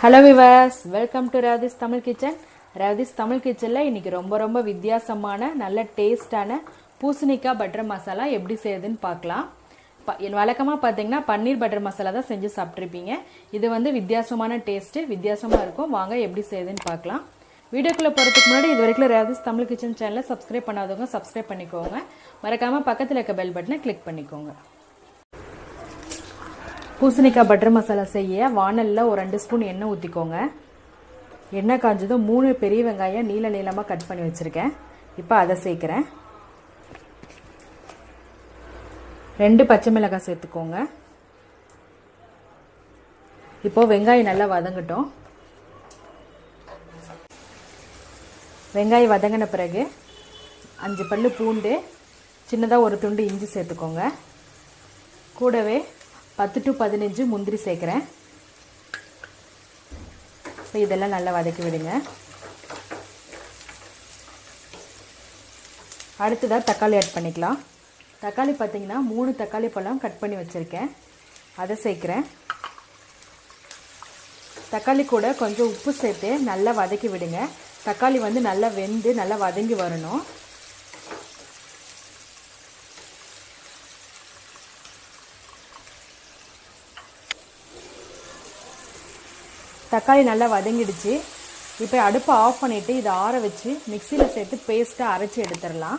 Hello viewers, welcome to Revathis Tamil Kitchen. Revathis Tamil Kitchen la இன்னைக்கு ரொம்ப வித்தியாசமான நல்ல டேஸ்டான பூசணிக்காய் பட்டர் மசாலா எப்படி செய்யுதுன்னு பார்க்கலாம். வழக்கமா பாத்தீங்கன்னா பன்னீர் பட்டர் மசாலா தான் செஞ்சு சாப்பிட்டிருப்பீங்க. இது வந்து வித்தியாசமான டேஸ்ட், வித்தியாசமா இருக்கும். வாங்க எப்படி செய்யுதுன்னு பார்க்கலாம். வீடியோக்குள்ள போறதுக்கு முன்னாடி இதுவரைக்கும் Revathis Tamil Kitchen சேனலை சப்ஸ்கிரைப் பண்ணாதவங்க சப்ஸ்கிரைப் பண்ணிக்கோங்க. மறக்காம பக்கத்துல இருக்க பெல் பட்டனை கிளிக் பண்ணிக்கோங்க. பூசணிக்காய் பட்டர் மசாலா செய்ய வாணல்ல ஒரு 2 ஸ்பூன் எண்ணெய் ஊற்றிக்கோங்க. எண்ணெய் காஞ்சதும் 3 பெரிய வெங்காயம் நீளமாக கட் பண்ணி வச்சுருக்கேன். இப்போ அதை சேர்க்குறேன். 2 பச்சை மிளகாய் சேர்த்துக்கோங்க. இப்போ வெங்காயம் நல்லா வதங்கட்டும். வெங்காயம் வதங்கின பிறகு 5 பல்லு பூண்டு, சின்னதாக ஒரு துண்டு இஞ்சி சேர்த்துக்கோங்க. கூடவே 10 to 15 முந்திரி சேர்க்குறேன். இப்போ இதெல்லாம் நல்லா வதக்கி விடுங்க. அடுத்ததாக தக்காளி ஆட் பண்ணிக்கலாம். தக்காளி பார்த்தீங்கன்னா 3 தக்காளி பழம் கட் பண்ணி வச்சுருக்கேன். அதை சேர்க்குறேன். தக்காளி கூட கொஞ்சம் உப்பு சேர்த்து நல்லா வதக்கி விடுங்க. தக்காளி வந்து நல்லா வெந்து நல்லா வதங்கி வரணும். தக்காளி நல்லா வதங்கிடுச்சு. இப்போ அடுப்பை ஆஃப் பண்ணிவிட்டு இதை ஆற வச்சு மிக்சியில் சேர்த்து பேஸ்ட்டாக அரைச்சி எடுத்துடலாம்.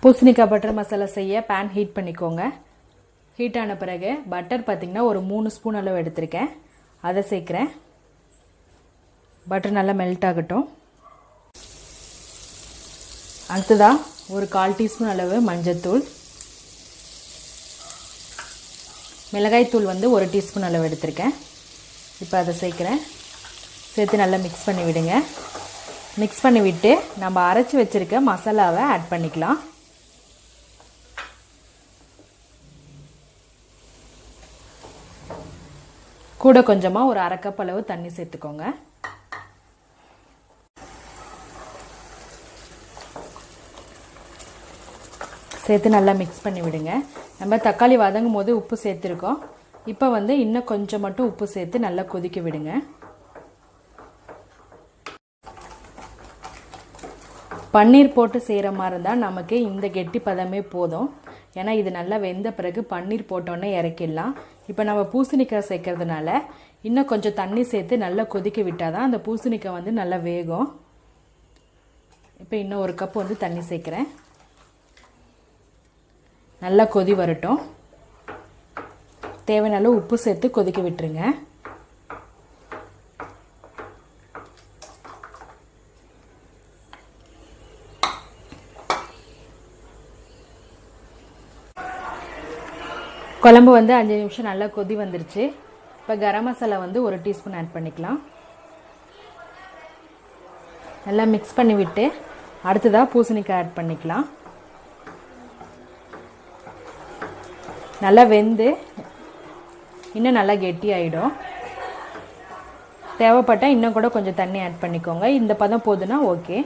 பூசணிக்காய் பட்டர் மசாலா செய்ய பேன் ஹீட் பண்ணிக்கோங்க. ஹீட் ஆன பிறகு பட்டர் பார்த்திங்கன்னா ஒரு 3 ஸ்பூன் அளவு எடுத்திருக்கேன். அதை சேர்க்குறேன். பட்டர் நல்லா மெல்ட் ஆகட்டும். அடுத்ததாக ஒரு 1/4 டீஸ்பூன் அளவு மஞ்சள்தூள், மிளகாய்த்தூள் வந்து 1 டீஸ்பூன் அளவு எடுத்திருக்கேன். இப்போ அதை சேர்க்குறேன். சேர்த்து நல்லா மிக்ஸ் பண்ணி விடுங்க. மிக்ஸ் பண்ணி விட்டு நம்ம அரைச்சி வச்சுருக்க மசாலாவை ஆட் பண்ணிக்கலாம். கூட கொஞ்சமாக ஒரு 1/2 கப் அளவு தண்ணி சேர்த்துக்கோங்க. சேர்த்து நல்லா மிக்ஸ் பண்ணி விடுங்க. நம்ம தக்காளி வதங்கும் போது உப்பு சேர்த்துருக்கோம். இப்போ வந்து இன்னும் கொஞ்சம் மட்டும் உப்பு சேர்த்து நல்லா கொதிக்க விடுங்க. பன்னீர் போட்டு செய்கிற மாதிரி இருந்தால் நமக்கு இந்த கெட்டி பதமே போதும். ஏன்னா இது நல்லா வெந்த பிறகு பன்னீர் போட்டோன்னே இறக்கிடலாம். இப்போ நம்ம பூசணிக்காய் சேர்க்கறதுனால இன்னும் கொஞ்சம் தண்ணி சேர்த்து நல்லா கொதிக்க விட்டால் தான் அந்த பூசணிக்காய் வந்து நல்லா வேகும். இப்போ இன்னும் 1 கப் வந்து தண்ணி சேர்க்குறேன். நல்லா கொதி வரட்டும். தேவையான அளவு உப்பு சேர்த்து கொதிக்க விட்டுருங்க. குழம்பு வந்து 5 நிமிஷம் நல்லா கொதி வந்துருச்சு. இப்போ கரம் மசாலா வந்து 1 டீஸ்பூன் ஆட் பண்ணிக்கலாம். நல்லா மிக்ஸ் பண்ணி விட்டு அடுத்ததாக பூசணிக்காய் ஆட் பண்ணிக்கலாம். நல்லா வெந்து இன்னும் நல்லா கெட்டி ஆகிடும். தேவைப்பட்டால் இன்னும் கூட கொஞ்சம் தண்ணி ஆட் பண்ணிக்கோங்க. இந்த பதம் போதுன்னா ஓகே.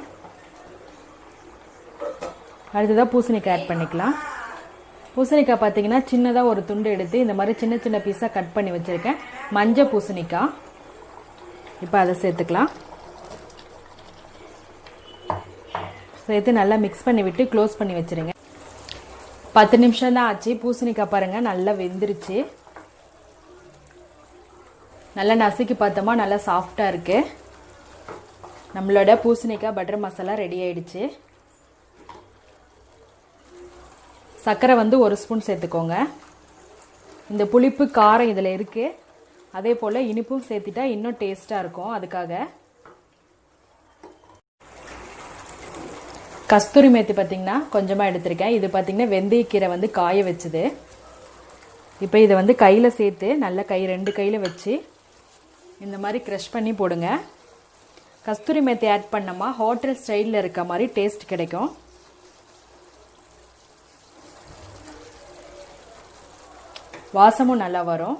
அடுத்ததாக பூசணிக்காய் ஆட் பண்ணிக்கலாம். பூசணிக்காய் பார்த்தீங்கன்னா சின்னதாக ஒரு துண்டு எடுத்து இந்த மாதிரி சின்ன சின்ன பீஸாக கட் பண்ணி வச்சுருக்கேன். மஞ்சள் பூசணிக்காய். இப்போ அதை சேர்த்துக்கலாம். சேர்த்து நல்லா மிக்ஸ் பண்ணி விட்டு க்ளோஸ் பண்ணி வச்சுருங்க. 10 நிமிஷம் தான் ஆச்சு. பூசணிக்காய் பாருங்கள் நல்லா வெந்துருச்சு. நல்லா நசுக்கி பார்த்தோமா நல்லா சாஃப்டாக இருக்குது. நம்மளோட பூசணிக்காய் பட்டர் மசாலா ரெடி ஆயிடுச்சு. சர்க்கரை வந்து 1 ஸ்பூன் சேர்த்துக்கோங்க. இந்த புளிப்பு காரம் இதில் இருக்குது. அதே போல் இனிப்பும் சேர்த்துட்டா இன்னும் டேஸ்ட்டாக இருக்கும். அதுக்காக கஸ்தூரி மேத்தி பார்த்திங்கன்னா கொஞ்சமாக எடுத்திருக்கேன். இது பார்த்திங்கன்னா வெந்தயக்கீரை வந்து காய வச்சுது. இப்போ இதை வந்து கையில் சேர்த்து நல்லா 2 கையில் வச்சு இந்த மாதிரி க்ரஷ் பண்ணி போடுங்க. கஸ்தூரி மேத்தி ஆட் பண்ணோமா ஹோட்டல் ஸ்டைலில் இருக்க மாதிரி டேஸ்ட் கிடைக்கும். வாசமும் நல்லா வரும்.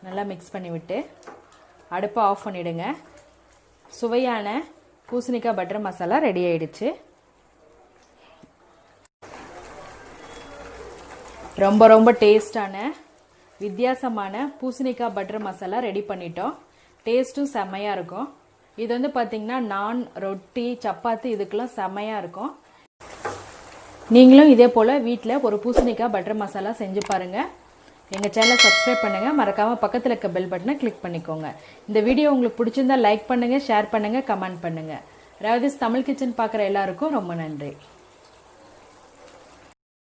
நல்லா மிக்ஸ் பண்ணி விட்டு அடுப்பை ஆஃப் பண்ணிவிடுங்க. சுவையான பூசணிக்காய் பட்டர் மசாலா ரெடி ஆயிடுச்சு. ரொம்ப டேஸ்டான வித்தியாசமான பூசணிக்காய் பட்டர் மசாலா ரெடி பண்ணிட்டோம். டேஸ்ட்டும் செம்மையாக இருக்கும். இது வந்து பார்த்திங்கன்னா நான், ரொட்டி, சப்பாத்தி இதுக்கெல்லாம் செம்மையாக இருக்கும். நீங்களும் இதே போல் வீட்டில் ஒரு பூசணிக்காய் பட்டர் மசாலா செஞ்சு பாருங்கள். எங்கள் சேனலை சப்ஸ்கிரைப் பண்ணுங்கள். மறக்காமல் பக்கத்தில் இருக்க பெல் பட்டனை கிளிக் பண்ணிக்கோங்க. இந்த வீடியோ உங்களுக்கு பிடிச்சிருந்தா லைக் பண்ணுங்கள், ஷேர் பண்ணுங்கள், கமெண்ட் பண்ணுங்கள். ரேவதிஸ் தமிழ் கிச்சன் பார்க்குற எல்லாருக்கும் ரொம்ப நன்றி.